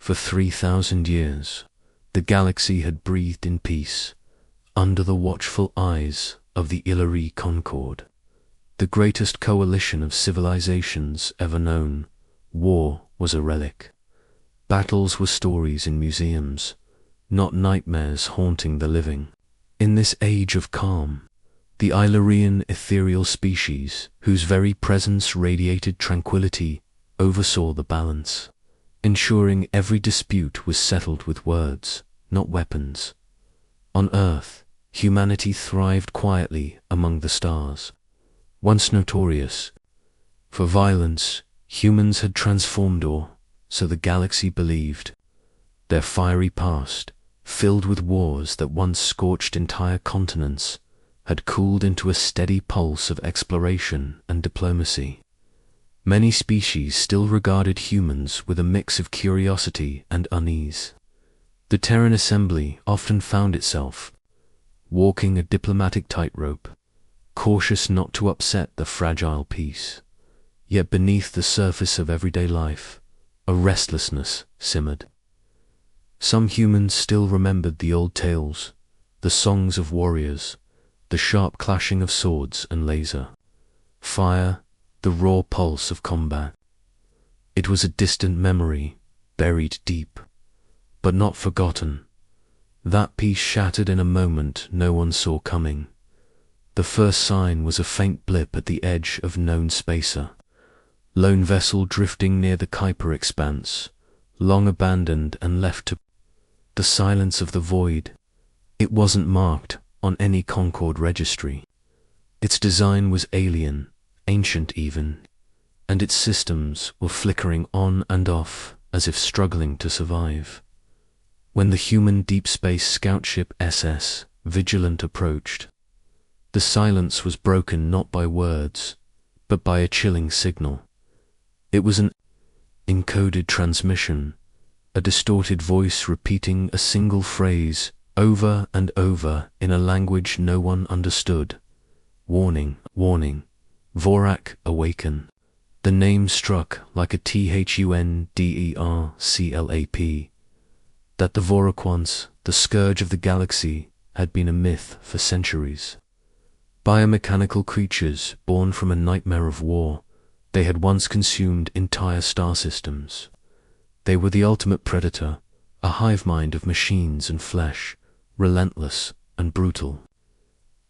For 3,000 years, the galaxy had breathed in peace, under the watchful eyes of the Illyri Concord, the greatest coalition of civilizations ever known. War was a relic. Battles were stories in museums, not nightmares haunting the living. In this age of calm, the Illyrian ethereal species, whose very presence radiated tranquility, oversaw the balance, ensuring every dispute was settled with words, not weapons. On Earth, humanity thrived quietly among the stars. Once notorious for violence, humans had transformed, or so the galaxy believed. Their fiery past, filled with wars that once scorched entire continents, had cooled into a steady pulse of exploration and diplomacy. Many species still regarded humans with a mix of curiosity and unease. The Terran Assembly often found itself walking a diplomatic tightrope, cautious not to upset the fragile peace. Yet beneath the surface of everyday life, a restlessness simmered. Some humans still remembered the old tales, the songs of warriors, the sharp clashing of swords and laser fire, the raw pulse of combat. It was a distant memory, buried deep, but not forgotten. That peace shattered in a moment no one saw coming. The first sign was a faint blip at the edge of known spacer. Lone vessel drifting near the Kuiper expanse, long abandoned and left to the silence of the void. It wasn't marked on any Concord registry. Its design was alien, ancient even, and its systems were flickering on and off as if struggling to survive. When the human deep space scout ship SS Vigilant approached, the silence was broken not by words, but by a chilling signal. It was an encoded transmission, a distorted voice repeating a single phrase over and over in a language no one understood. Warning, warning, Vorak awaken. The name struck like a THUNDERCLAP. That the Voraquans, the scourge of the galaxy, had been a myth for centuries. Biomechanical creatures born from a nightmare of war, they had once consumed entire star systems. They were the ultimate predator, a hive mind of machines and flesh, relentless and brutal.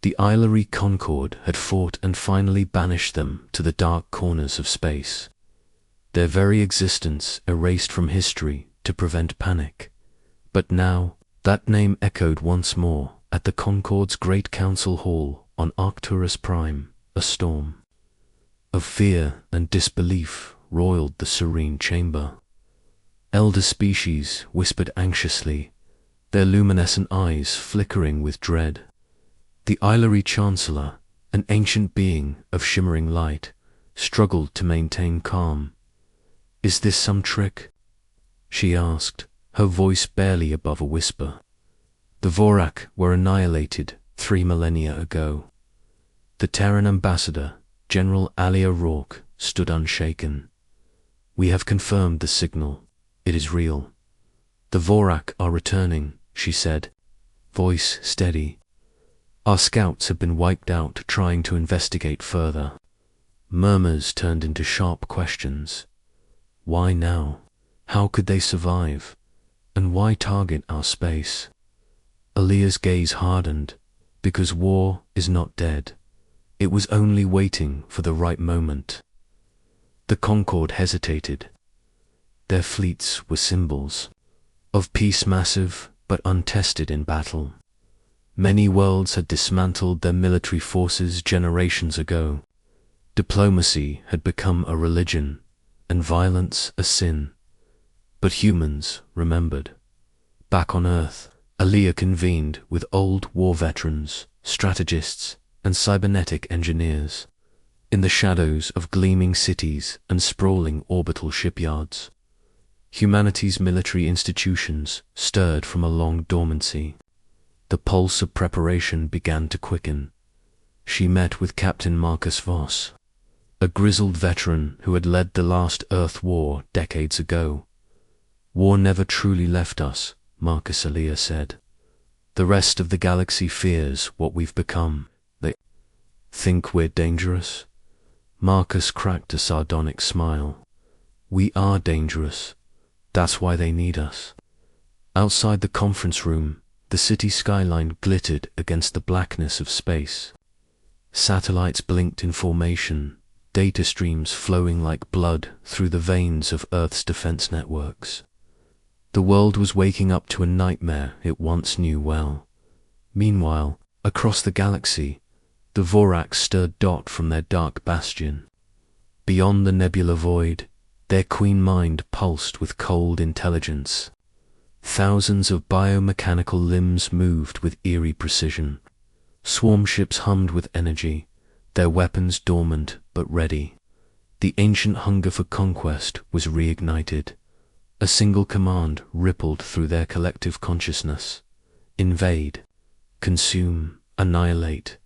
The Illyri Concord had fought and finally banished them to the dark corners of space, their very existence erased from history to prevent panic. But now, that name echoed once more at the Concord's Great Council Hall on Arcturus Prime. A storm of fear and disbelief roiled the serene chamber. Elder species whispered anxiously, their luminescent eyes flickering with dread. The Illyri Chancellor, an ancient being of shimmering light, struggled to maintain calm. "Is this some trick?" she asked, her voice barely above a whisper. The Vorak were annihilated 3 millennia ago. The Terran ambassador, General Alia Rourke, stood unshaken. "We have confirmed the signal. It is real. The Vorak are returning," she said, voice steady. "Our scouts have been wiped out trying to investigate further." Murmurs turned into sharp questions. Why now? How could they survive? And why target our space? Alia's gaze hardened, because war is not dead. It was only waiting for the right moment. The Concord hesitated. Their fleets were symbols of peace, massive but untested in battle. Many worlds had dismantled their military forces generations ago. Diplomacy had become a religion, and violence a sin. But humans remembered. Back on Earth, Alia convened with old war veterans, strategists, and cybernetic engineers, in the shadows of gleaming cities and sprawling orbital shipyards. Humanity's military institutions stirred from a long dormancy. The pulse of preparation began to quicken. She met with Captain Marcus Voss, a grizzled veteran who had led the last Earth war decades ago. War never truly left us, Marcus Alia said. The rest of the galaxy fears what we've become. They think we're dangerous? Marcus cracked a sardonic smile. We are dangerous. That's why they need us. Outside the conference room, the city skyline glittered against the blackness of space. Satellites blinked in formation, data streams flowing like blood through the veins of Earth's defense networks. The world was waking up to a nightmare it once knew well. Meanwhile, across the galaxy, the Voraks stirred dot from their dark bastion. Beyond the nebula void, their queen mind pulsed with cold intelligence. Thousands of biomechanical limbs moved with eerie precision. Swarm ships hummed with energy, their weapons dormant but ready. The ancient hunger for conquest was reignited. A single command rippled through their collective consciousness. Invade, consume, annihilate.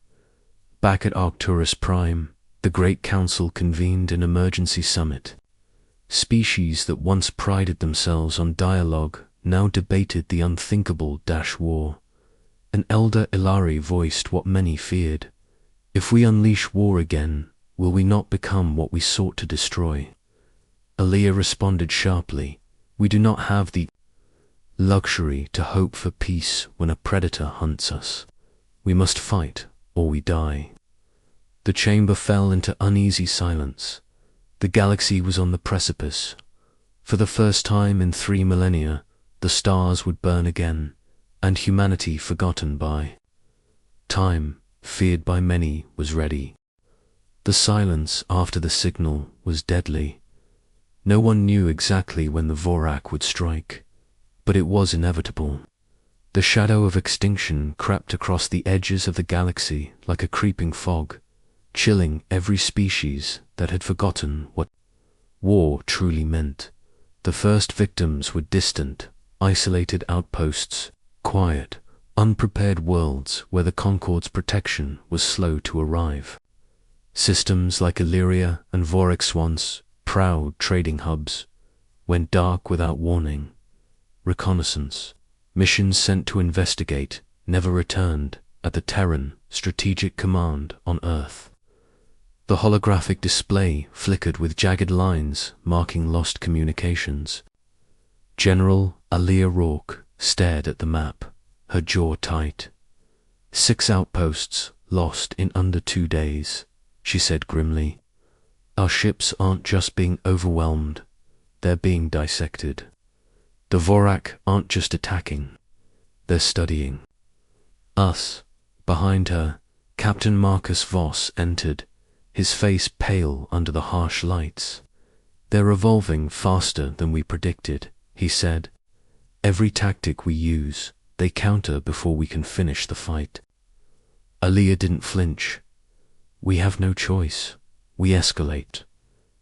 Back at Arcturus Prime, the Great Council convened an emergency summit. Species that once prided themselves on dialogue now debated the unthinkable war. An elder Ilari voiced what many feared. If we unleash war again, will we not become what we sought to destroy? Alia responded sharply, we do not have the luxury to hope for peace when a predator hunts us. We must fight, or we die. The chamber fell into uneasy silence. The galaxy was on the precipice. For the first time in 3 millennia, the stars would burn again, and humanity forgotten by time, feared by many, was ready. The silence after the signal was deadly. No one knew exactly when the Vorak would strike, but it was inevitable. The shadow of extinction crept across the edges of the galaxy like a creeping fog, chilling every species that had forgotten what war truly meant. The first victims were distant, isolated outposts, quiet, unprepared worlds where the Concorde's protection was slow to arrive. Systems like Illyria and Vorax, once proud trading hubs, went dark without warning. Reconnaissance, missions sent to investigate, never returned at the Terran Strategic Command on Earth. The holographic display flickered with jagged lines marking lost communications. General Alia Rourke stared at the map, her jaw tight. 6 outposts lost in under 2 days, she said grimly. Our ships aren't just being overwhelmed, they're being dissected. The Vorak aren't just attacking, they're studying. Us. Behind her, Captain Marcus Voss entered, his face pale under the harsh lights. They're evolving faster than we predicted, he said. Every tactic we use, they counter before we can finish the fight. Alia didn't flinch. We have no choice. We escalate.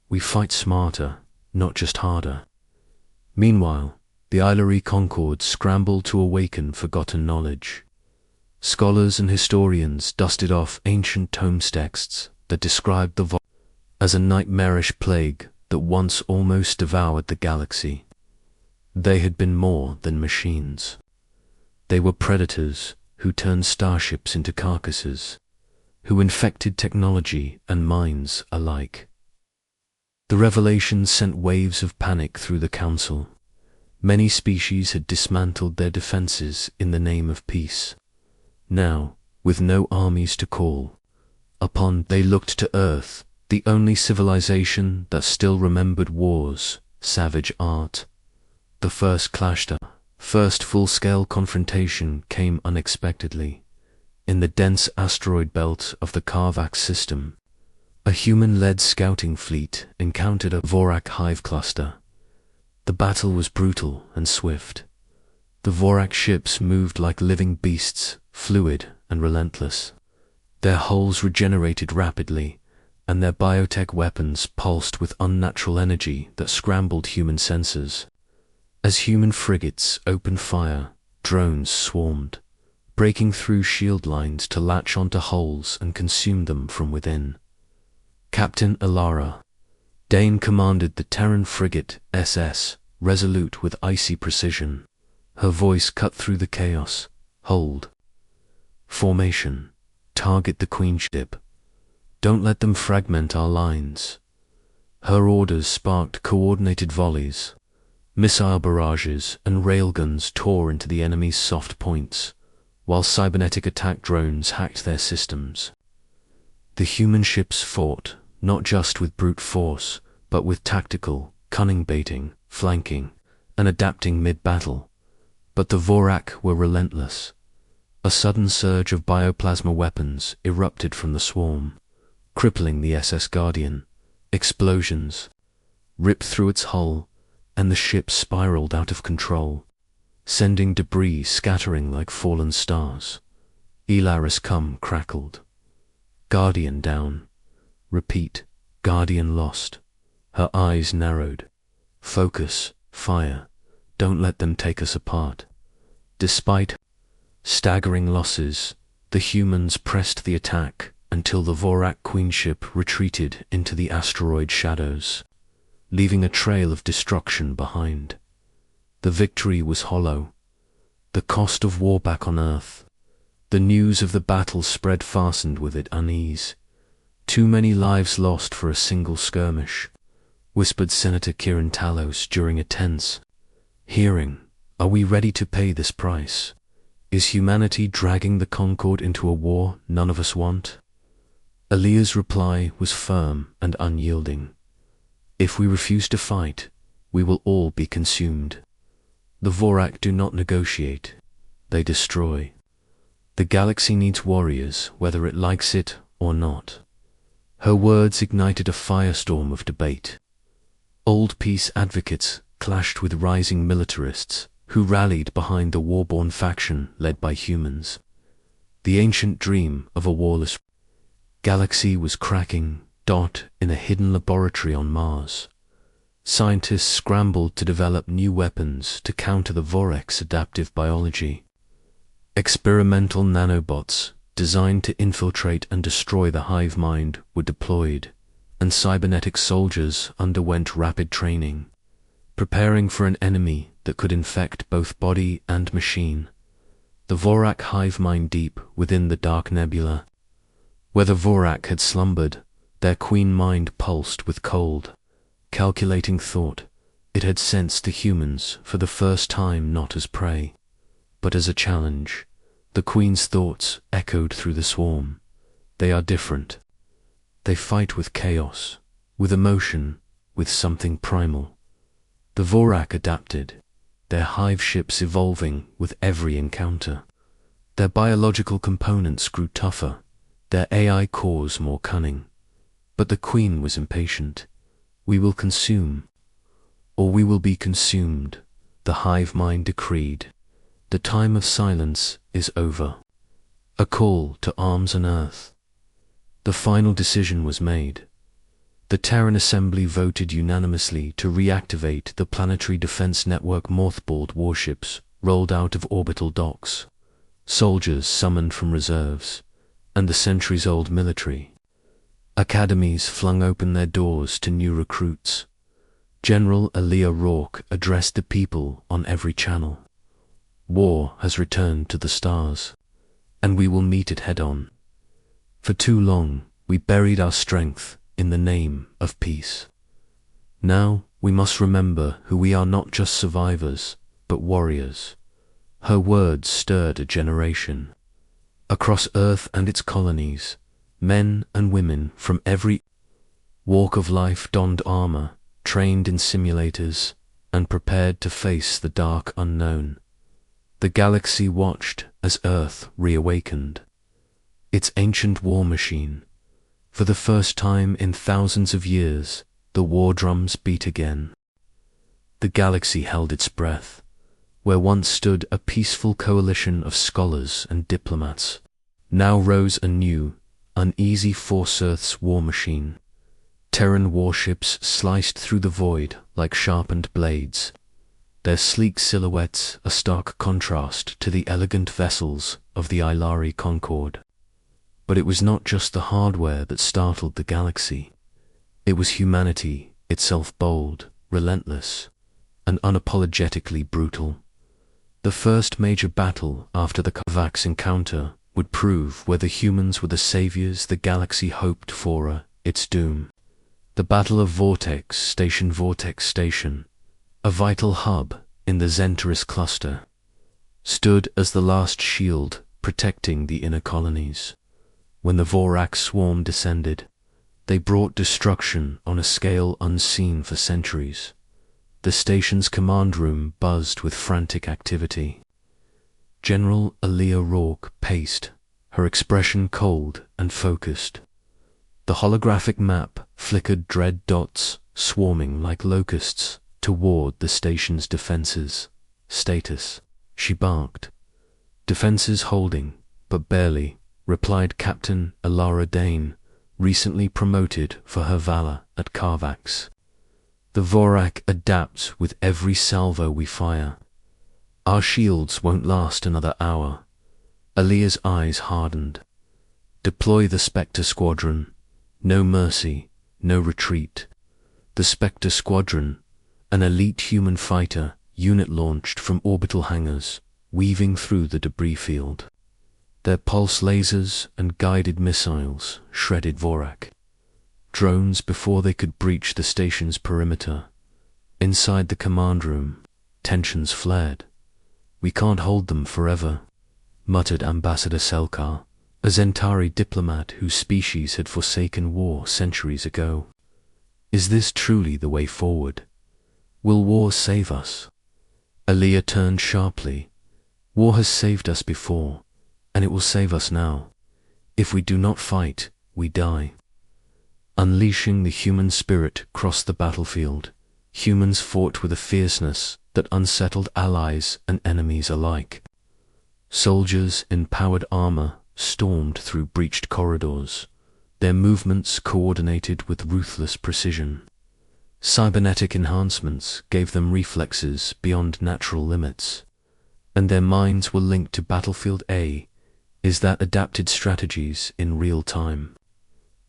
We fight smarter, not just harder. Meanwhile, the Illyri Concorde scrambled to awaken forgotten knowledge. Scholars and historians dusted off ancient tomes texts that described the Vorak as a nightmarish plague that once almost devoured the galaxy. They had been more than machines. They were predators who turned starships into carcasses, who infected technology and minds alike. The revelations sent waves of panic through the Council. Many species had dismantled their defenses in the name of peace. Now, with no armies to call upon, they looked to Earth, the only civilization that still remembered war's savage art. The first first full-scale confrontation came unexpectedly. In the dense asteroid belt of the Karvax system, a human-led scouting fleet encountered a Vorak hive cluster. The battle was brutal and swift. The Vorak ships moved like living beasts, fluid and relentless. Their hulls regenerated rapidly, and their biotech weapons pulsed with unnatural energy that scrambled human sensors. As human frigates opened fire, drones swarmed, breaking through shield lines to latch onto hulls and consume them from within. Captain Alara Dane commanded the Terran frigate SS resolute with icy precision. Her voice cut through the chaos. Hold. Formation. Target the Queen ship. Don't let them fragment our lines. Her orders sparked coordinated volleys. Missile barrages and railguns tore into the enemy's soft points, while cybernetic attack drones hacked their systems. The human ships fought, not just with brute force, but with tactical, cunning baiting, flanking, and adapting mid-battle. But the Vorak were relentless. A sudden surge of bioplasma weapons erupted from the swarm, crippling the SS Guardian. Explosions ripped through its hull, and the ship spiraled out of control, sending debris scattering like fallen stars. Elaris Cum crackled. Guardian down. Repeat, Guardian lost. Her eyes narrowed. Focus, fire. Don't let them take us apart. Despite staggering losses, the humans pressed the attack until the Vorak Queen ship retreated into the asteroid shadows, leaving a trail of destruction behind. The victory was hollow. The cost of war back on Earth. The news of the battle spread fastened with it unease. Too many lives lost for a single skirmish, whispered Senator Kiran Talos during a tense hearing. Are we ready to pay this price? Is humanity dragging the Concord into a war none of us want? Aaliyah's reply was firm and unyielding. If we refuse to fight, we will all be consumed. The Vorak do not negotiate, they destroy. The galaxy needs warriors, whether it likes it or not. Her words ignited a firestorm of debate. Old peace advocates clashed with rising militarists who rallied behind the warborn faction led by humans. The ancient dream of a warless galaxy was cracking in a hidden laboratory on Mars. Scientists scrambled to develop new weapons to counter the Vorek's adaptive biology. Experimental nanobots designed to infiltrate and destroy the hive mind were deployed, and cybernetic soldiers underwent rapid training, preparing for an enemy that could infect both body and machine. The Vorak hive mind deep within the dark nebula. Where the Vorak had slumbered, their queen mind pulsed with cold, calculating thought. It had sensed the humans for the first time not as prey, but as a challenge. The queen's thoughts echoed through the swarm. They are different. They fight with chaos, with emotion, with something primal. The Vorak adapted, their hive ships evolving with every encounter. Their biological components grew tougher, their AI cores more cunning. But the queen was impatient. We will consume, or we will be consumed, the hive mind decreed. The time of silence is over. A call to arms on Earth. The final decision was made. The Terran Assembly voted unanimously to reactivate the Planetary Defense Network. Mothballed warships rolled out of orbital docks, soldiers summoned from reserves, and the centuries-old military. Academies flung open their doors to new recruits. General Aaliyah Rourke addressed the people on every channel. War has returned to the stars, and we will meet it head-on. For too long, we buried our strength in the name of peace. Now we must remember who we are, not just survivors, but warriors. Her words stirred a generation. Across Earth and its colonies, men and women from every walk of life donned armor, trained in simulators, and prepared to face the dark unknown. The galaxy watched as Earth reawakened. Its ancient war machine. For the first time in thousands of years, the war drums beat again. The galaxy held its breath. Where once stood a peaceful coalition of scholars and diplomats, now rose a new, uneasy Force Earth's war machine. Terran warships sliced through the void like sharpened blades, their sleek silhouettes a stark contrast to the elegant vessels of the Ilari Concord. But it was not just the hardware that startled the galaxy. It was humanity itself, bold, relentless, and unapologetically brutal. The first major battle after the Kovacs encounter would prove whether humans were the saviors the galaxy hoped for its doom. The Battle of Vortex Station, a vital hub in the Zentaris cluster, stood as the last shield protecting the inner colonies. When the Vorak swarm descended, they brought destruction on a scale unseen for centuries. The station's command room buzzed with frantic activity. General Alia Rourke paced, her expression cold and focused. The holographic map flickered dread dots, swarming like locusts, toward the station's defenses. Status, she barked. Defenses holding, but barely, replied Captain Alara Dane, recently promoted for her valor at Carvax. The Vorak adapts with every salvo we fire. Our shields won't last another hour. Alia's eyes hardened. Deploy the Spectre Squadron. No mercy, no retreat. The Spectre Squadron, an elite human fighter unit launched from orbital hangars, weaving through the debris field. Their pulse lasers and guided missiles shredded Vorak. Drones before they could breach the station's perimeter. Inside the command room, tensions flared. We can't hold them forever, muttered Ambassador Selkar, a Zentari diplomat whose species had forsaken war centuries ago. Is this truly the way forward? Will war save us? Alia turned sharply. War has saved us before, and it will save us now. If we do not fight, we die. Unleashing the human spirit crossed the battlefield. Humans fought with a fierceness that unsettled allies and enemies alike. Soldiers in powered armor stormed through breached corridors, their movements coordinated with ruthless precision. Cybernetic enhancements gave them reflexes beyond natural limits, and their minds were linked to Battlefield A, is that adapted strategies in real time.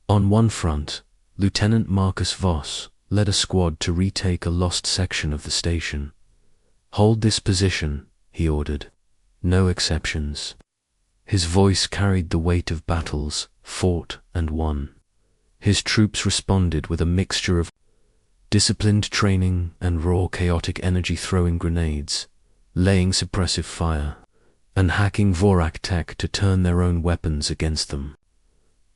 On one front, Lieutenant Marcus Voss led a squad to retake a lost section of the station. Hold this position, he ordered. No exceptions. His voice carried the weight of battles fought and won. His troops responded with a mixture of disciplined training and raw chaotic energy, throwing grenades, laying suppressive fire, and hacking Vorak tech to turn their own weapons against them.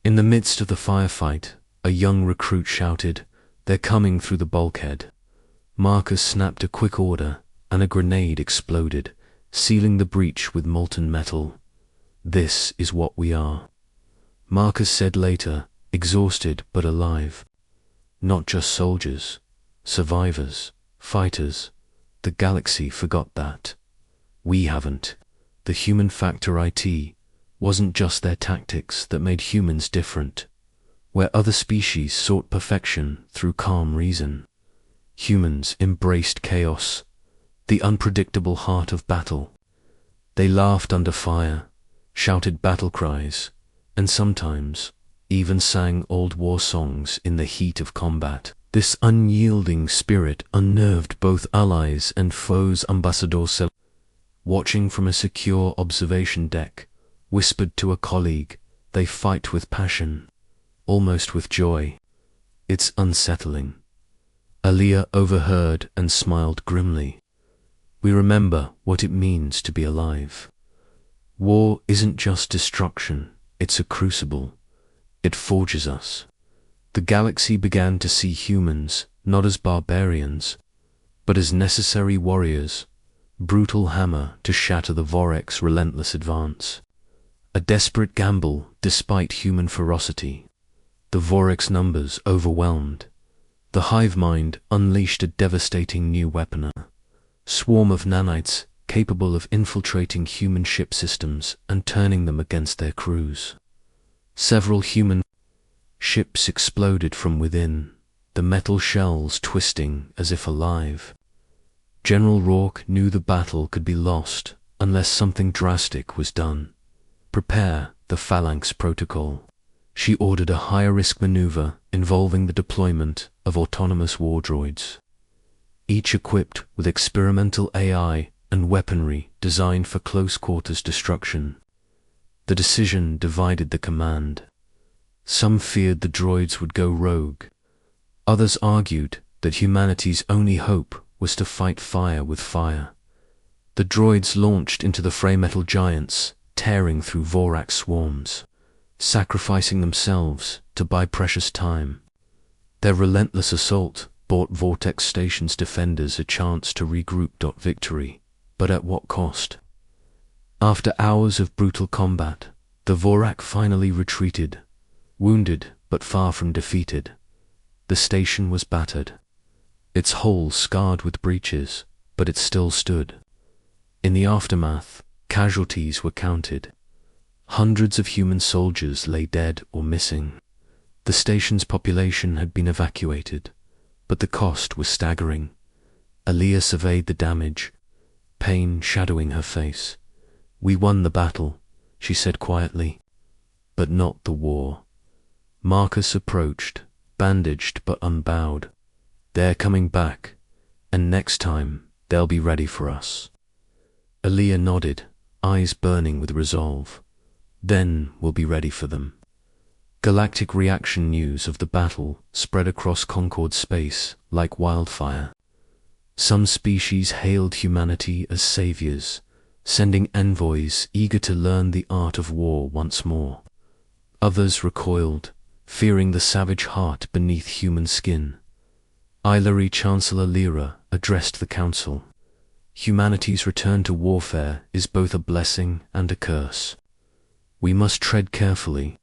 In the midst of the firefight, a young recruit shouted, "They're coming through the bulkhead." Marcus snapped a quick order, and a grenade exploded, sealing the breach with molten metal. This is what we are, Marcus said later, exhausted but alive. Not just soldiers, survivors, fighters. The galaxy forgot that. We haven't. The human factor IT wasn't just their tactics that made humans different. Where other species sought perfection through calm reason, humans embraced chaos, the unpredictable heart of battle. They laughed under fire, shouted battle cries, and sometimes even sang old war songs in the heat of combat. This unyielding spirit unnerved both allies and foes. Ambassador Sel, watching from a secure observation deck, whispered to a colleague, "They fight with passion, almost with joy. It's unsettling." Alia overheard and smiled grimly. We remember what it means to be alive. War isn't just destruction, it's a crucible. It forges us. The galaxy began to see humans not as barbarians, but as necessary warriors, brutal hammer to shatter the Vorek's relentless advance. A desperate gamble despite human ferocity. The Vorek's numbers overwhelmed. The hive mind unleashed a devastating new weapon, a swarm of nanites capable of infiltrating human ship systems and turning them against their crews. Several human ships exploded from within, the metal shells twisting as if alive. General Rourke knew the battle could be lost unless something drastic was done. Prepare the Phalanx Protocol. She ordered a higher-risk maneuver involving the deployment of autonomous war droids. each equipped with experimental AI and weaponry designed for close-quarters destruction. The decision divided the command. Some feared the droids would go rogue. Others argued that humanity's only hope was to fight fire with fire. The droids launched into the Freymetal giants, tearing through Vorak swarms, sacrificing themselves to buy precious time. Their relentless assault bought Vortex Station's defenders a chance to regroup. Victory, but at what cost? After hours of brutal combat, the Vorak finally retreated, wounded but far from defeated. The station was battered, its hull scarred with breaches, but it still stood. In the aftermath, casualties were counted. Hundreds of human soldiers lay dead or missing. The station's population had been evacuated, but the cost was staggering. Aliyah surveyed the damage, pain shadowing her face. "We won the battle," she said quietly, "but not the war." Marcus approached, bandaged but unbowed. "They're coming back, and next time they'll be ready for us." Aliyah nodded, eyes burning with resolve. "Then we'll be ready for them." Galactic reaction news of the battle spread across Concord space like wildfire. Some species hailed humanity as saviors, sending envoys eager to learn the art of war once more. Others recoiled, fearing the savage heart beneath human skin. Ilary Chancellor Lyra addressed the council. "Humanity's return to warfare is both a blessing and a curse. We must tread carefully.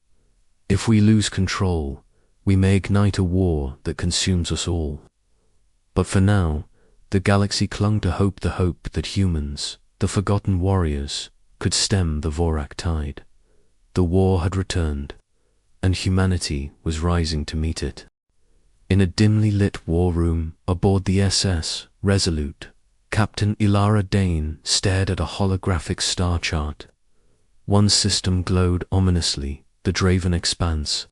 If we lose control, we may ignite a war that consumes us all." But for now, the galaxy clung to the hope that humans, the forgotten warriors, could stem the Vorak tide. The war had returned, and humanity was rising to meet it. In a dimly lit war room aboard the SS Resolute, Captain Ilara Dane stared at a holographic star chart. One system glowed ominously, the Draven Expanse,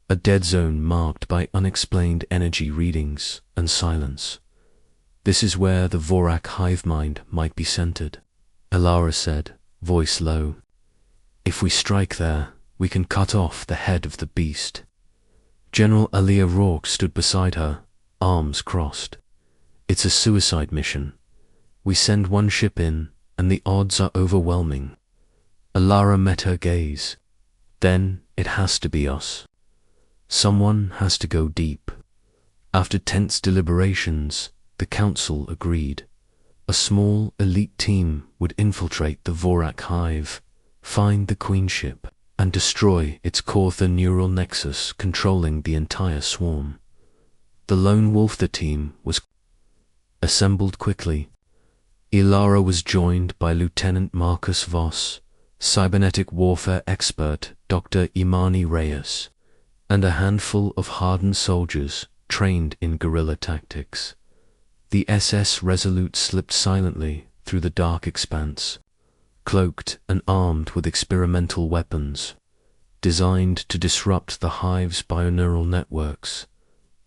a dead zone marked by unexplained energy readings and silence. "This is where the Vorak hive mind might be centered," Ilara said, voice low. "If we strike there, we can cut off the head of the beast." General Aliyah Rourke stood beside her, arms crossed. "It's a suicide mission. We send one ship in, and the odds are overwhelming." Ilara met her gaze. "Then it has to be us. Someone has to go deep." After tense deliberations, the council agreed. A small, elite team would infiltrate the Vorak hive, find the queen ship, and destroy its Kortha neural nexus controlling the entire swarm. The lone wolf team was assembled quickly. Ilara was joined by Lieutenant Marcus Voss, cybernetic warfare expert Dr. Imani Reyes, and a handful of hardened soldiers trained in guerrilla tactics. The SS Resolute slipped silently through the dark expanse, cloaked and armed with experimental weapons, designed to disrupt the hive's bioneural networks.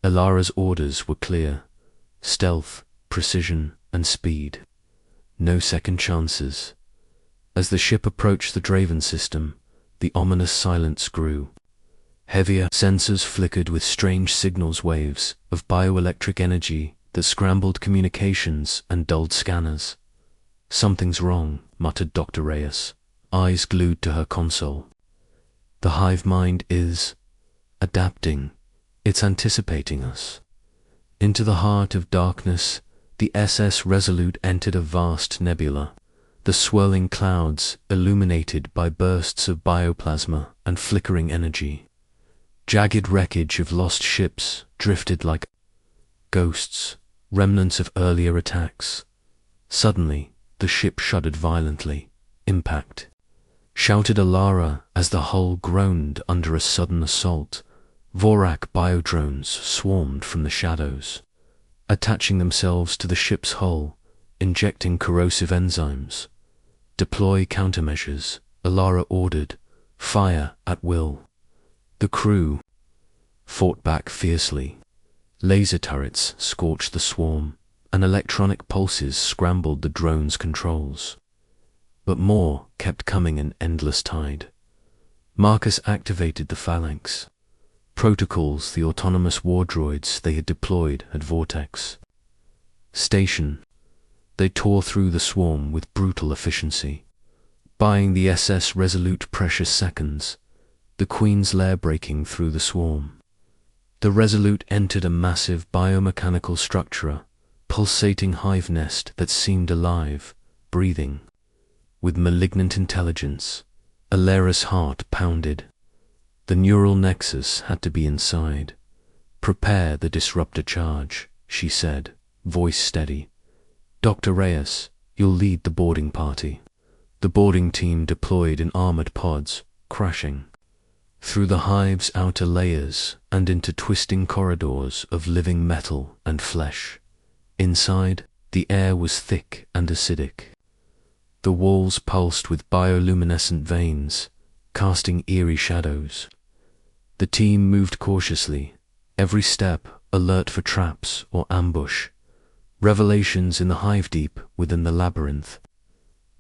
Ilara's orders were clear: stealth, precision, and speed. No second chances. As the ship approached the Draven system, the ominous silence grew. Heavier sensors flickered with strange signals waves of bioelectric energy that scrambled communications and dulled scanners. "Something's wrong," muttered Dr. Reyes, eyes glued to her console. "The hive mind is adapting. It's anticipating us." Into the heart of darkness, the SS Resolute entered a vast nebula, the swirling clouds illuminated by bursts of bioplasma and flickering energy. Jagged wreckage of lost ships drifted like ghosts, remnants of earlier attacks. Suddenly, the ship shuddered violently. "Impact!" shouted Ilara as the hull groaned under a sudden assault. Vorak biodrones swarmed from the shadows, attaching themselves to the ship's hull, injecting corrosive enzymes. "Deploy countermeasures," Ilara ordered. "Fire at will." The crew fought back fiercely. Laser turrets scorched the swarm, and electronic pulses scrambled the drone's controls. But more kept coming in endless tide. Marcus activated the phalanx. Protocols, the autonomous war droids they had deployed at Vortex Station. They tore through the swarm with brutal efficiency, buying the SS Resolute precious seconds, the Queen's lair breaking through the swarm. The Resolute entered a massive biomechanical structure, pulsating hive nest that seemed alive, breathing. With malignant intelligence, Alera's heart pounded. The neural nexus had to be inside. "Prepare the disruptor charge," she said, voice steady. "Dr. Reyes, you'll lead the boarding party." The boarding team deployed in armored pods, crashing through the hive's outer layers and into twisting corridors of living metal and flesh. Inside, the air was thick and acidic. The walls pulsed with bioluminescent veins, casting eerie shadows. The team moved cautiously, every step alert for traps or ambush, revelations in the hive deep within the labyrinth.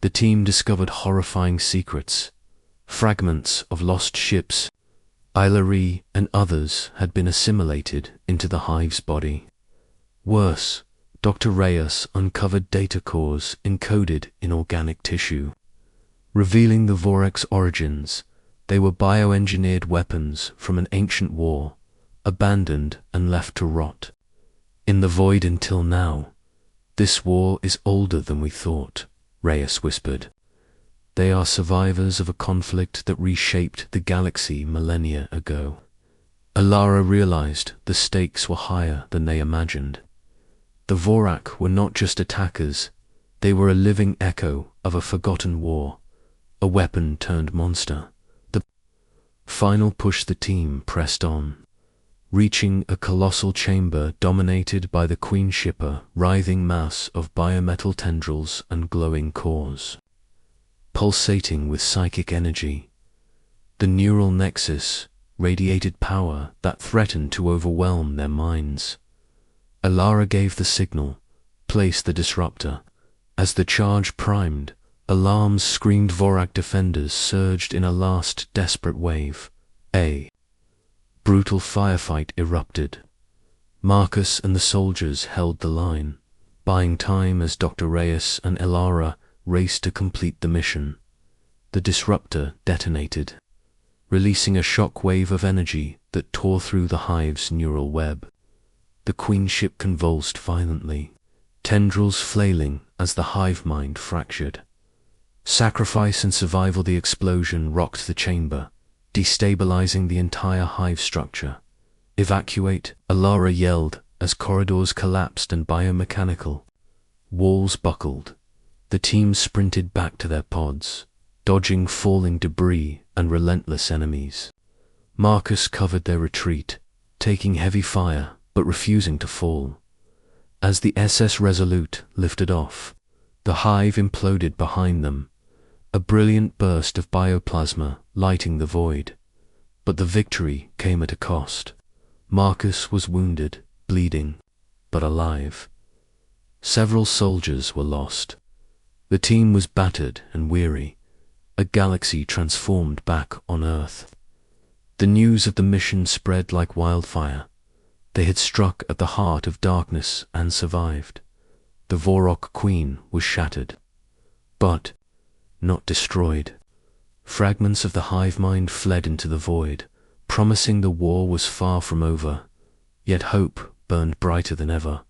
The team discovered horrifying secrets. Fragments of lost ships, Ilari and others had been assimilated into the hive's body. Worse, Dr. Reyes uncovered data cores encoded in organic tissue. Revealing the Vorac's origins, they were bioengineered weapons from an ancient war, abandoned and left to rot. In the void until now. "This war is older than we thought," Reyes whispered. "They are survivors of a conflict that reshaped the galaxy millennia ago." Alara realized the stakes were higher than they imagined. The Vorak were not just attackers, they were a living echo of a forgotten war, a weapon-turned-monster. The final push the team pressed on, reaching a colossal chamber dominated by the Queen Shipper writhing mass of biometal tendrils and glowing cores. Pulsating with psychic energy, the neural nexus radiated power that threatened to overwhelm their minds. Alara gave the signal, placed the disruptor. As the charge primed, alarms screamed. Vorak defenders surged in a last desperate wave. A brutal firefight erupted. Marcus and the soldiers held the line, buying time as Dr. Reyes and Alara raced to complete the mission. The disruptor detonated, releasing a shock wave of energy that tore through the hive's neural web. The Queen ship convulsed violently, tendrils flailing as the hive mind fractured. Sacrifice and survival. The explosion rocked the chamber, destabilizing the entire hive structure. "Evacuate," Alara yelled as corridors collapsed and biomechanical walls buckled. The team sprinted back to their pods, dodging falling debris and relentless enemies. Marcus covered their retreat, taking heavy fire but refusing to fall. As the SS Resolute lifted off, the hive imploded behind them, a brilliant burst of bioplasma lighting the void. But the victory came at a cost. Marcus was wounded, bleeding, but alive. Several soldiers were lost. The team was battered and weary, a galaxy transformed back on Earth. The news of the mission spread like wildfire. They had struck at the heart of darkness and survived. The Vorok Queen was shattered, but not destroyed. Fragments of the hive mind fled into the void, promising the war was far from over. Yet hope burned brighter than ever.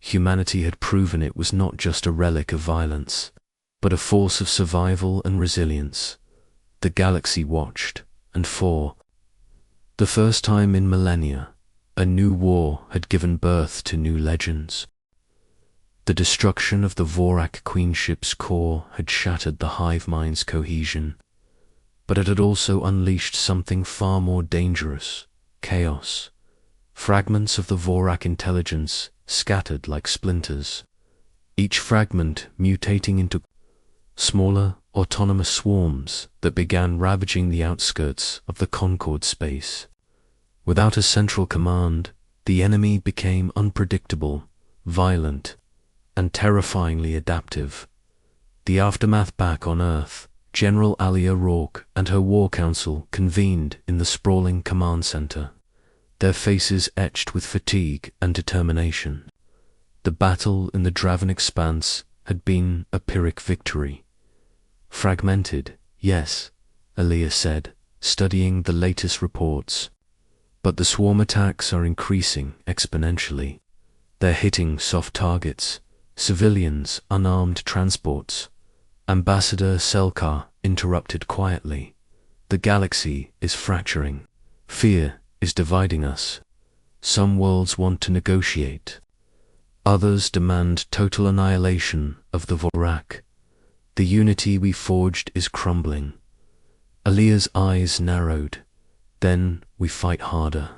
Humanity had proven it was not just a relic of violence, but a force of survival and resilience. The galaxy watched, and for the first time in millennia, a new war had given birth to new legends. The destruction of the Vorak Queen ship's core had shattered the hive mind's cohesion, but it had also unleashed something far more dangerous: chaos. Fragments of the Vorak intelligence scattered like splinters, each fragment mutating into smaller, autonomous swarms that began ravaging the outskirts of the Concord space. Without a central command, the enemy became unpredictable, violent, and terrifyingly adaptive. The aftermath back on Earth, General Alia Rourke and her war council convened in the sprawling command center, their faces etched with fatigue and determination. The battle in the Draven expanse had been a Pyrrhic victory. Fragmented, yes, Alia said, studying the latest reports. But the swarm attacks are increasing exponentially. They're hitting soft targets, civilians, unarmed transports. Ambassador Selkar interrupted quietly. The galaxy is fracturing. Fear is dividing us. Some worlds want to negotiate. Others demand total annihilation of the Vorak. The unity we forged is crumbling. Alia's eyes narrowed. Then we fight harder.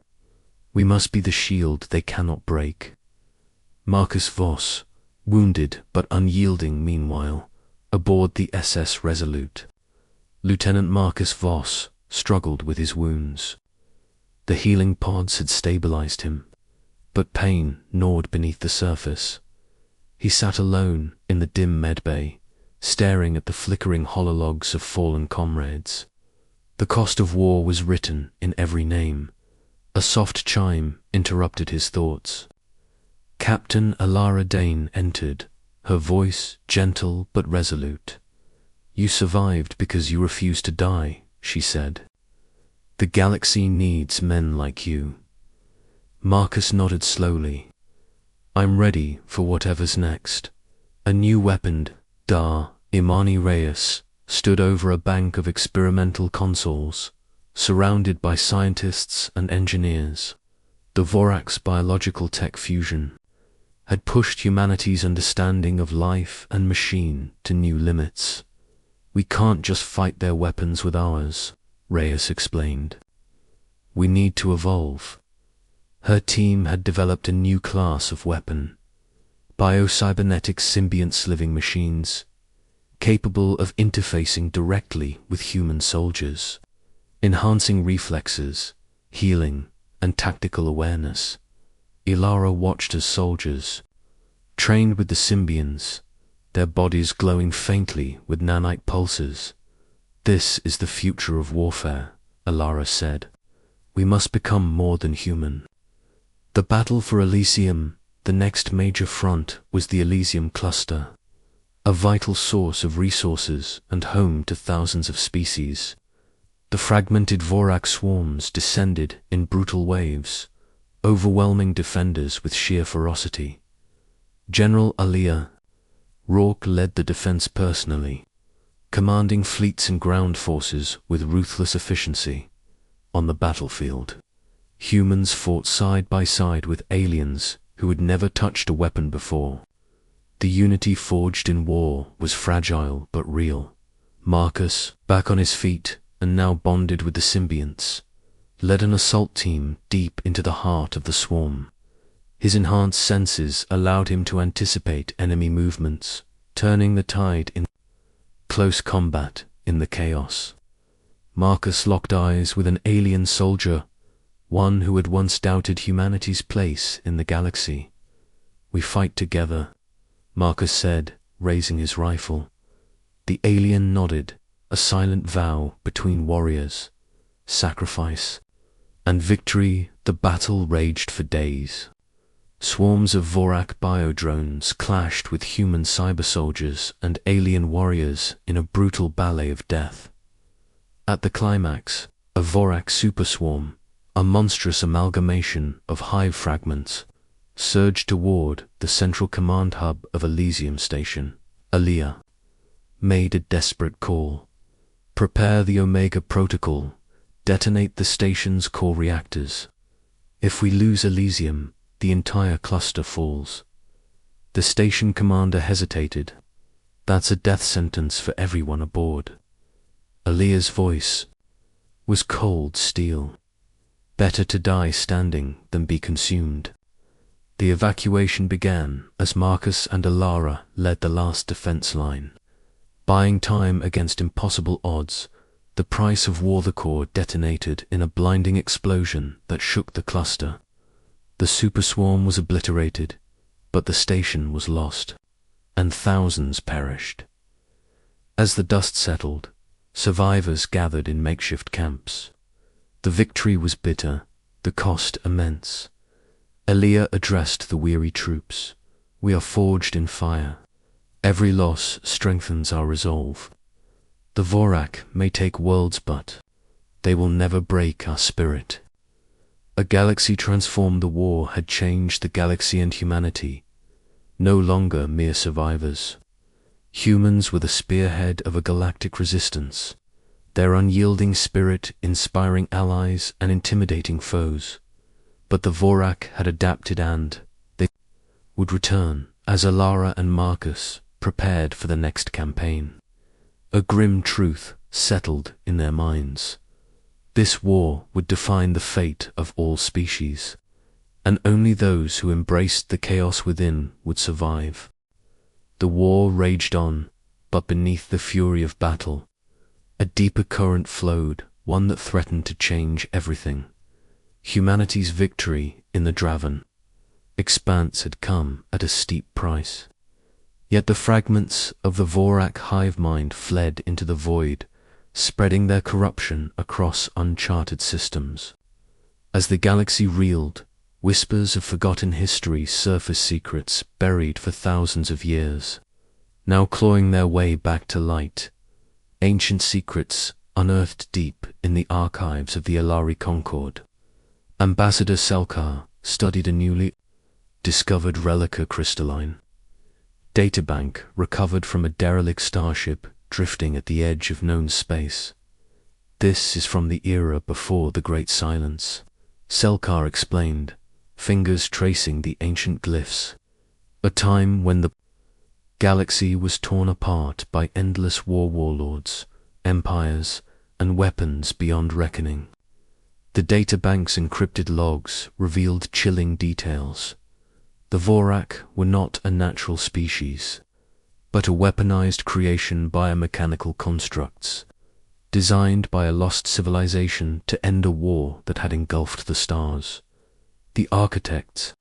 We must be the shield they cannot break. Marcus Voss, wounded but unyielding meanwhile, aboard the SS Resolute. Lieutenant Marcus Voss struggled with his wounds. The healing pods had stabilized him, but pain gnawed beneath the surface. He sat alone in the dim medbay, staring at the flickering holologs of fallen comrades. The cost of war was written in every name. A soft chime interrupted his thoughts. Captain Alara Dane entered, her voice gentle but resolute. "You survived because you refused to die," she said. "The galaxy needs men like you." Marcus nodded slowly. "I'm ready for whatever's next." A new weaponed Dar Imani Reyes stood over a bank of experimental consoles, surrounded by scientists and engineers. The Vorak's biological tech fusion had pushed humanity's understanding of life and machine to new limits. "We can't just fight their weapons with ours," Reyes explained. "We need to evolve." Her team had developed a new class of weapon, biocybernetic symbionts living machines, capable of interfacing directly with human soldiers, enhancing reflexes, healing, and tactical awareness. Ilara watched as soldiers, trained with the symbions, their bodies glowing faintly with nanite pulses. "This is the future of warfare," Ilara said. "We must become more than human." The battle for Elysium, the next major front, was the Elysium cluster, a vital source of resources and home to thousands of species. The fragmented Vorak swarms descended in brutal waves, overwhelming defenders with sheer ferocity. General Alia Rourke led the defense personally, commanding fleets and ground forces with ruthless efficiency. On the battlefield, humans fought side by side with aliens who had never touched a weapon before. The unity forged in war was fragile but real. Marcus, back on his feet and now bonded with the symbionts, led an assault team deep into the heart of the swarm. His enhanced senses allowed him to anticipate enemy movements, turning the tide in close combat in the chaos. Marcus locked eyes with an alien soldier, one who had once doubted humanity's place in the galaxy. "We fight together," Marcus said, raising his rifle. The alien nodded, a silent vow between warriors. Sacrifice and victory. The battle raged for days. Swarms of Vorak biodrones clashed with human cyber soldiers and alien warriors in a brutal ballet of death. At the climax, a Vorak superswarm, a monstrous amalgamation of hive fragments, surged toward the central command hub of Elysium Station. Alia made a desperate call. "Prepare the Omega Protocol. Detonate the station's core reactors. If we lose Elysium, the entire cluster falls." The station commander hesitated. "That's a death sentence for everyone aboard." Alia's voice was cold steel. "Better to die standing than be consumed." The evacuation began as Marcus and Alara led the last defense line. Buying time against impossible odds, the price of war the core detonated in a blinding explosion that shook the cluster. The superswarm was obliterated, but the station was lost. and thousands perished. As the dust settled, survivors gathered in makeshift camps. The victory was bitter, the cost immense. Elia addressed the weary troops. We are forged in fire. Every loss strengthens our resolve. The Vorak may take worlds, but they will never break our spirit. A galaxy transformed. The war had changed the galaxy and humanity. No longer mere survivors. Humans were the spearhead of a galactic resistance, their unyielding spirit inspiring allies and intimidating foes. But the Vorak had adapted, and they would return as Alara and Marcus prepared for the next campaign. A grim truth settled in their minds. This war would define the fate of all species, and only those who embraced the chaos within would survive. The war raged on, but beneath the fury of battle, a deeper current flowed, one that threatened to change everything. Humanity's victory in the Draven expanse had come at a steep price. Yet the fragments of the Vorak hive mind fled into the void, spreading their corruption across uncharted systems. As the galaxy reeled, whispers of forgotten history surfaced, secrets buried for thousands of years, now clawing their way back to light. Ancient secrets unearthed deep in the archives of the Alari Concord. Ambassador Selkar studied a newly discovered relica crystalline databank recovered from a derelict starship drifting at the edge of known space. This is from the era before the Great Silence, Selkar explained, fingers tracing the ancient glyphs. A time when the galaxy was torn apart by endless warlords, empires, and weapons beyond reckoning. The databank's encrypted logs revealed chilling details. The Vorak were not a natural species, but a weaponized creation biomechanical constructs, designed by a lost civilization to end a war that had engulfed the stars. The architects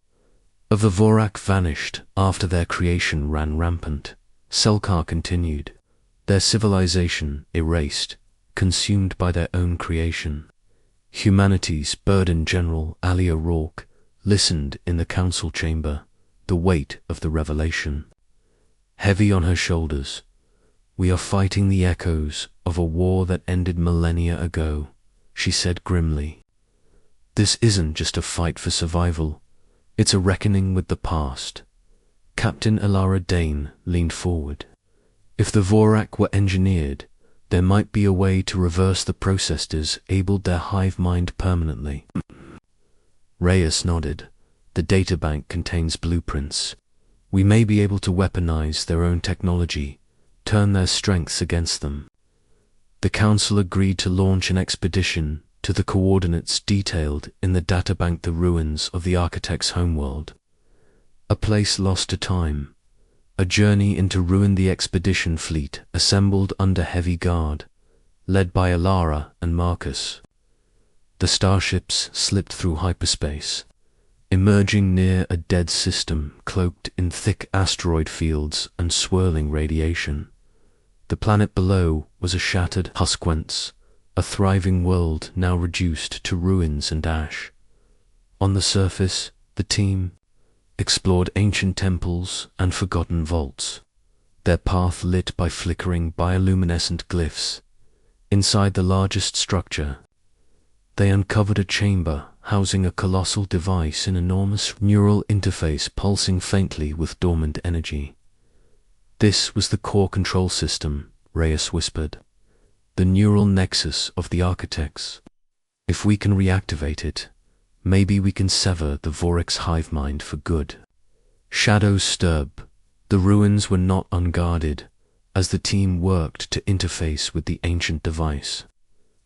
of the Vorak vanished after their creation ran rampant. Selkar continued, their civilization erased, consumed by their own creation. Humanity's burdened General Alia Rourke listened in the council chamber, the weight of the revelation heavy on her shoulders. We are fighting the echoes of a war that ended millennia ago, she said grimly. This isn't just a fight for survival, it's a reckoning with the past. Captain Alara Dane leaned forward. If the Vorak were engineered, there might be a way to reverse the process disabled their hive mind permanently. Reyes nodded. The databank contains blueprints. We may be able to weaponize their own technology, turn their strengths against them. The council agreed to launch an expedition to the coordinates detailed in the databank, the ruins of the architect's homeworld. A place lost to time, a journey into ruin. The expedition fleet assembled under heavy guard, led by Alara and Marcus. The starships slipped through hyperspace, emerging near a dead system cloaked in thick asteroid fields and swirling radiation. The planet below was a shattered Husquence, a thriving world now reduced to ruins and ash. On the surface, the team explored ancient temples and forgotten vaults, their path lit by flickering bioluminescent glyphs. Inside the largest structure, they uncovered a chamber housing a colossal device, an enormous neural interface pulsing faintly with dormant energy. This was the core control system, Reyes whispered. The neural nexus of the architects. If we can reactivate it, maybe we can sever the Vorak's hive mind for good. Shadows stirred. The ruins were not unguarded as the team worked to interface with the ancient device.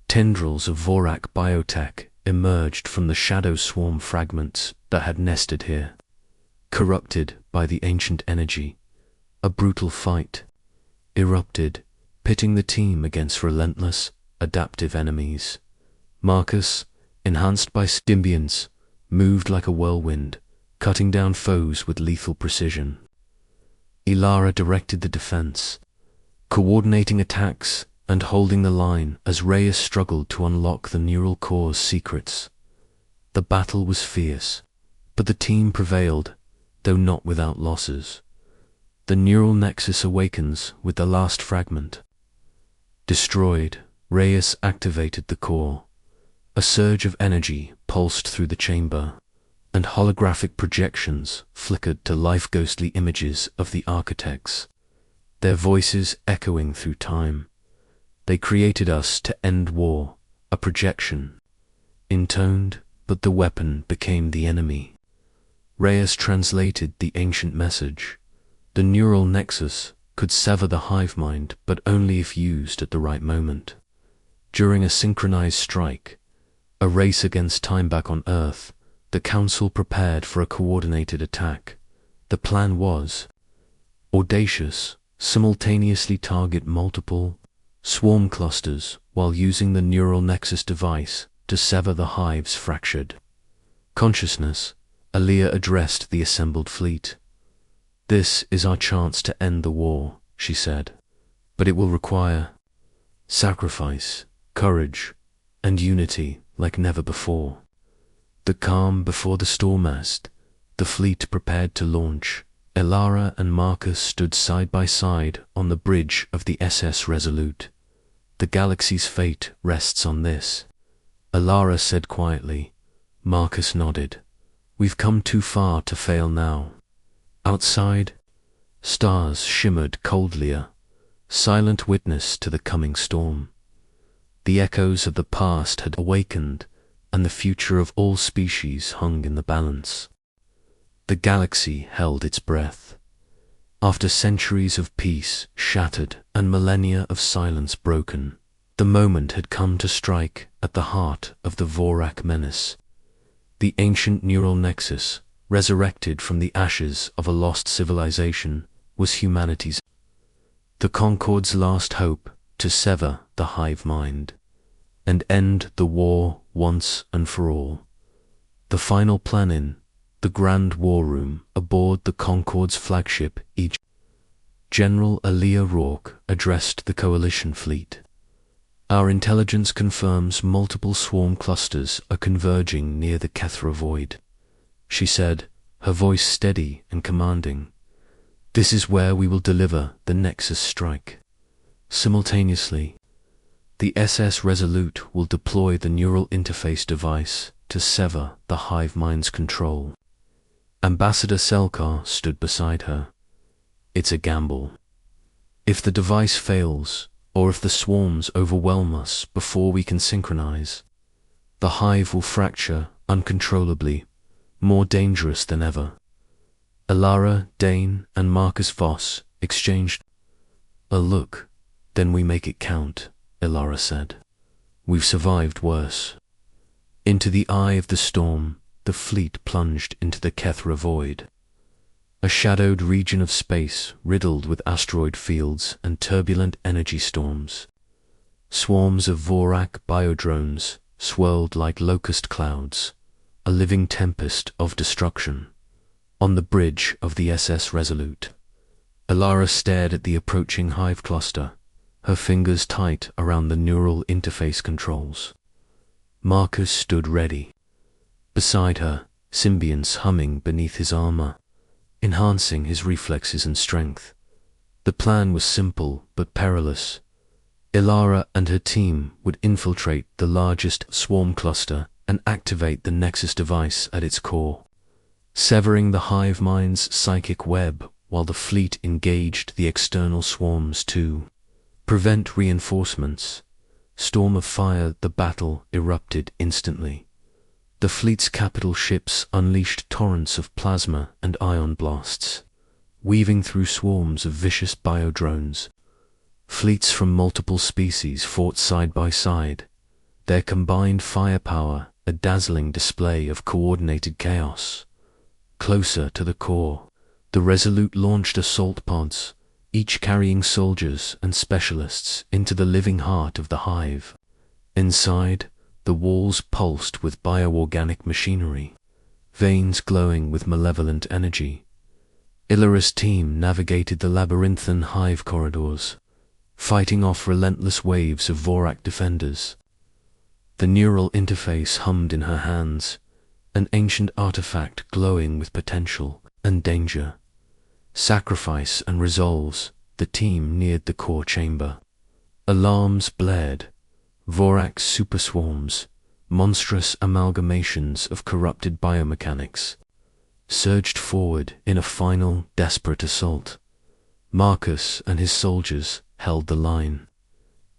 Tendrils of Vorak biotech emerged from the shadow swarm fragments that had nested here. Corrupted by the ancient energy, a brutal fight erupted, pitting the team against relentless, adaptive enemies. Marcus, enhanced by symbionts, moved like a whirlwind, cutting down foes with lethal precision. Ilara directed the defense, coordinating attacks and holding the line as Reyes struggled to unlock the neural core's secrets. The battle was fierce, but the team prevailed, though not without losses. The neural nexus awakens with the last fragment. Destroyed, Reyes activated the core. A surge of energy pulsed through the chamber, and holographic projections flickered to life-ghostly images of the architects, their voices echoing through time. They created us to end war, a projection. Intoned, but the weapon became the enemy. Reyes translated the ancient message. The neural nexus could sever the hive mind, but only if used at the right moment. During a synchronized strike, a race against time back on Earth, the Council prepared for a coordinated attack. The plan was audacious, simultaneously target multiple swarm clusters while using the neural nexus device to sever the hive's fractured consciousness. Alia addressed the assembled fleet. "This is our chance to end the war," she said, "but it will require sacrifice, courage, and unity like never before." The calm before the storm as the fleet prepared to launch, Ilara and Marcus stood side by side on the bridge of the SS Resolute. "The galaxy's fate rests on this," Ilara said quietly. Marcus nodded. "We've come too far to fail now." Outside, stars shimmered coldly, silent witness to the coming storm. The echoes of the past had awakened, and the future of all species hung in the balance. The galaxy held its breath. After centuries of peace shattered and millennia of silence broken, the moment had come to strike at the heart of the Vorak menace. The ancient neural nexus, resurrected from the ashes of a lost civilization, was humanity's, the Concord's last hope to sever the hive mind and end the war once and for all. The final plan in the Grand War Room aboard the Concord's flagship, General Alia Rourke addressed the Coalition fleet. "Our intelligence confirms multiple swarm clusters are converging near the Kethra Void," she said, her voice steady and commanding. "This is where we will deliver the Nexus strike." Simultaneously, the SS Resolute will deploy the neural interface device to sever the hive mind's control. Ambassador Selkar stood beside her. "It's a gamble. If the device fails, or if the swarms overwhelm us before we can synchronize, the hive will fracture uncontrollably, more dangerous than ever." Ilara, Dane, and Marcus Voss exchanged a look. "Then we make it count," Ilara said. "We've survived worse." Into the eye of the storm, the fleet plunged into the Kethra Void, a shadowed region of space riddled with asteroid fields and turbulent energy storms. Swarms of Vorak biodrones swirled like locust clouds, a living tempest of destruction. On the bridge of the SS Resolute, Ilara stared at the approaching hive cluster, her fingers tight around the neural interface controls. Marcus stood ready. Beside her, symbionts humming beneath his armor, enhancing his reflexes and strength. The plan was simple but perilous. Ilara and her team would infiltrate the largest swarm cluster and activate the Nexus device at its core, severing the hive mind's psychic web while the fleet engaged the external swarms to prevent reinforcements. Storm of fire, the battle erupted instantly. The fleet's capital ships unleashed torrents of plasma and ion blasts, weaving through swarms of vicious biodrones. Fleets from multiple species fought side by side, their combined firepower a dazzling display of coordinated chaos. Closer to the core, the Resolute launched assault pods, each carrying soldiers and specialists into the living heart of the hive. Inside, the walls pulsed with bioorganic machinery, veins glowing with malevolent energy. Illyra's team navigated the labyrinthine hive corridors, fighting off relentless waves of Vorak defenders. The neural interface hummed in her hands, an ancient artifact glowing with potential and danger. Sacrifice and resolves, the team neared the core chamber. Alarms blared. Vorak superswarms, monstrous amalgamations of corrupted biomechanics, surged forward in a final, desperate assault. Marcus and his soldiers held the line,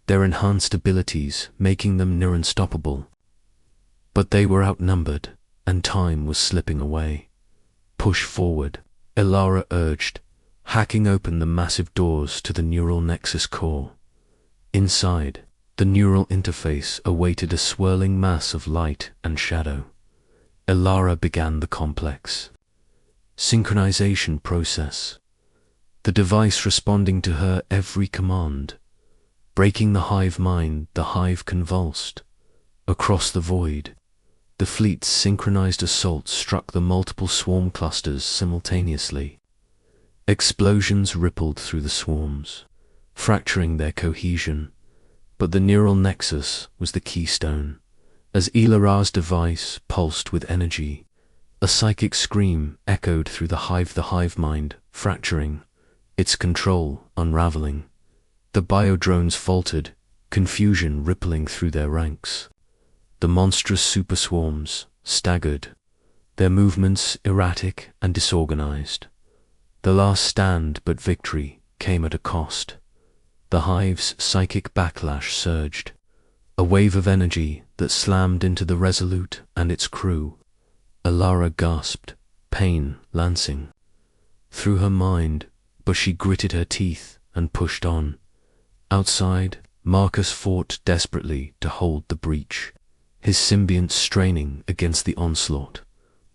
their enhanced abilities making them near unstoppable. But they were outnumbered, and time was slipping away. Push forward, Illyra urged, hacking open the massive doors to the neural nexus core. Inside, the neural interface awaited a swirling mass of light and shadow. Illyra began the complex synchronization process, the device responding to her every command. Breaking the hive mind, the hive convulsed. Across the void, the fleet's synchronized assault struck the multiple swarm clusters simultaneously. Explosions rippled through the swarms, fracturing their cohesion, but the neural nexus was the keystone. As Illyra's device pulsed with energy, a psychic scream echoed through the hive mind, fracturing, its control unraveling. The biodrones faltered, confusion rippling through their ranks. The monstrous superswarms staggered, their movements erratic and disorganized. The last stand but victory came at a cost. The hive's psychic backlash surged, a wave of energy that slammed into the Resolute and its crew. Illyra gasped, pain lancing through her mind, but she gritted her teeth and pushed on. Outside, Marcus fought desperately to hold the breach, his symbionts straining against the onslaught.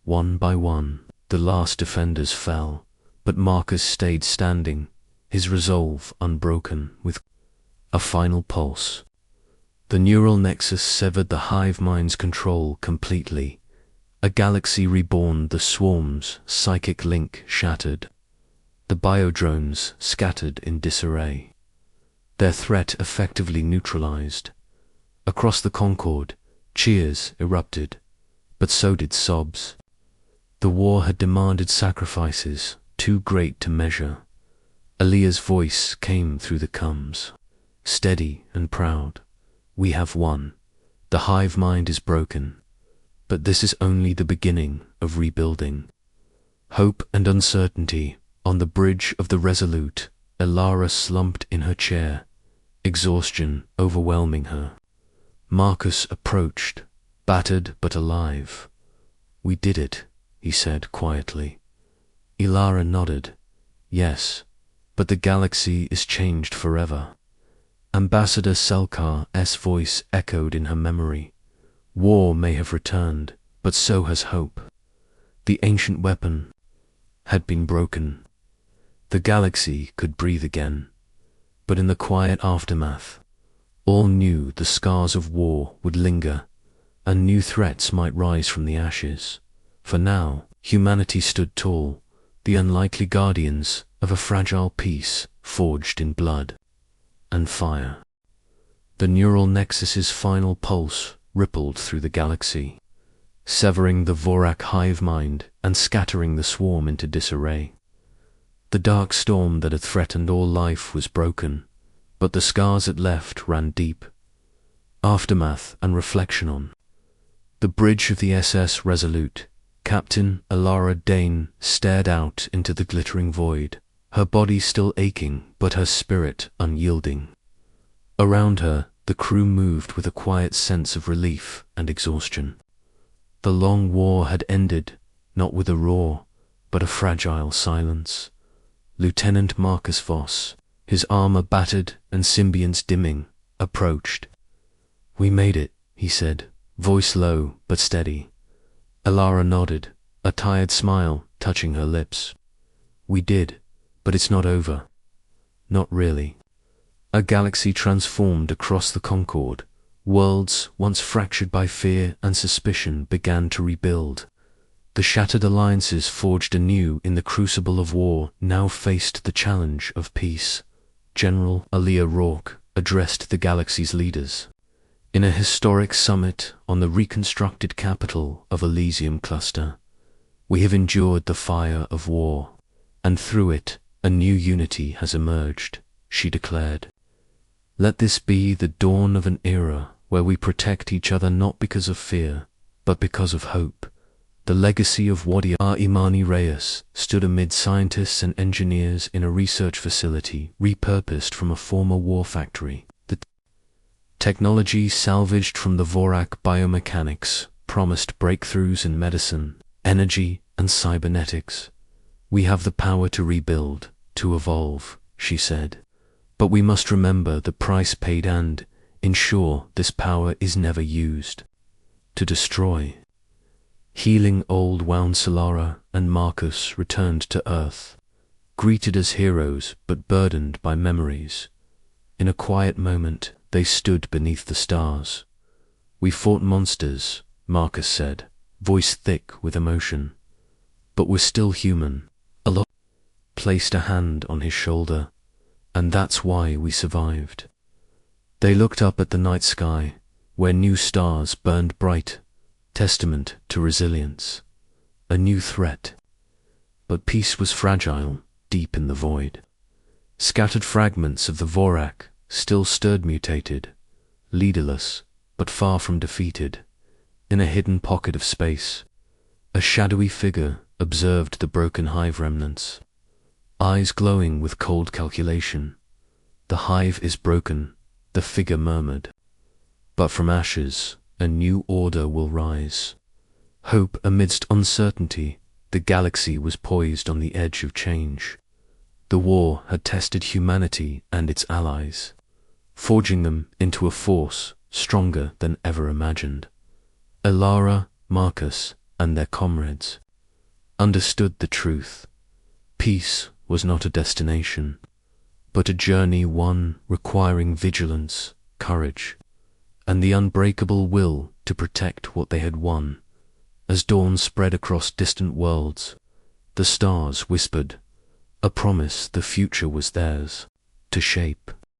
One by one, the last defenders fell, but Marcus stayed standing, his resolve unbroken. With a final pulse, the neural nexus severed the hive mind's control completely. A galaxy reborn, the swarm's psychic link shattered. The biodrones scattered in disarray, their threat effectively neutralized. Across the Concord, cheers erupted, but so did sobs. The war had demanded sacrifices too great to measure. Aaliyah's voice came through the coms, steady and proud. We have won. The hive mind is broken. But this is only the beginning of rebuilding. Hope and uncertainty. On the bridge of the Resolute, Illyra slumped in her chair, exhaustion overwhelming her. Marcus approached, battered but alive. We did it, he said quietly. Illyra nodded. Yes, but the galaxy is changed forever. Ambassador Selkar's voice echoed in her memory. War may have returned, but so has hope. The ancient weapon had been broken. The galaxy could breathe again. But in the quiet aftermath, all knew the scars of war would linger, and new threats might rise from the ashes. For now, humanity stood tall, the unlikely guardians of a fragile peace forged in blood and fire. The neural nexus's final pulse rippled through the galaxy, severing the Vorak hive mind and scattering the swarm into disarray. The dark storm that had threatened all life was broken, but the scars it left ran deep. Aftermath and reflection on the bridge of the SS Resolute, Captain Illyra Dane stared out into the glittering void, her body still aching but her spirit unyielding. Around her, the crew moved with a quiet sense of relief and exhaustion. The long war had ended, not with a roar, but a fragile silence. Lieutenant Marcus Voss, his armor battered and symbionts dimming, approached. We made it, he said, voice low but steady. Illyra nodded, a tired smile touching her lips. We did, but it's not over. Not really. A galaxy transformed across the Concord. Worlds, once fractured by fear and suspicion, began to rebuild. The shattered alliances forged anew in the crucible of war now faced the challenge of peace. General Alia Rourke addressed the galaxy's leaders. In a historic summit on the reconstructed capital of Elysium Cluster, we have endured the fire of war, and through it a new unity has emerged, she declared. Let this be the dawn of an era where we protect each other not because of fear, but because of hope. The legacy of Wadi Imani Reyes stood amid scientists and engineers in a research facility repurposed from a former war factory. The technology salvaged from the Vorak biomechanics promised breakthroughs in medicine, energy, and cybernetics. We have the power to rebuild, to evolve, she said. But we must remember the price paid and ensure this power is never used to destroy. Healing old Wound Solara and Marcus returned to Earth, greeted as heroes but burdened by memories. In a quiet moment, they stood beneath the stars. We fought monsters, Marcus said, voice thick with emotion. But we're still human. Allah placed a hand on his shoulder, and that's why we survived. They looked up at the night sky, where new stars burned bright, testament to resilience, a new threat. But peace was fragile, deep in the void. Scattered fragments of the Vorak still stirred mutated, leaderless, but far from defeated. In a hidden pocket of space, a shadowy figure observed the broken hive remnants, eyes glowing with cold calculation. The hive is broken, the figure murmured. But from ashes, a new order will rise. Hope amidst uncertainty, the galaxy was poised on the edge of change. The war had tested humanity and its allies, forging them into a force stronger than ever imagined. Elara, Marcus, and their comrades understood the truth. Peace was not a destination, but a journey, one requiring vigilance, courage, and the unbreakable will to protect what they had won. As dawn spread across distant worlds, the stars whispered, a promise the future was theirs to shape.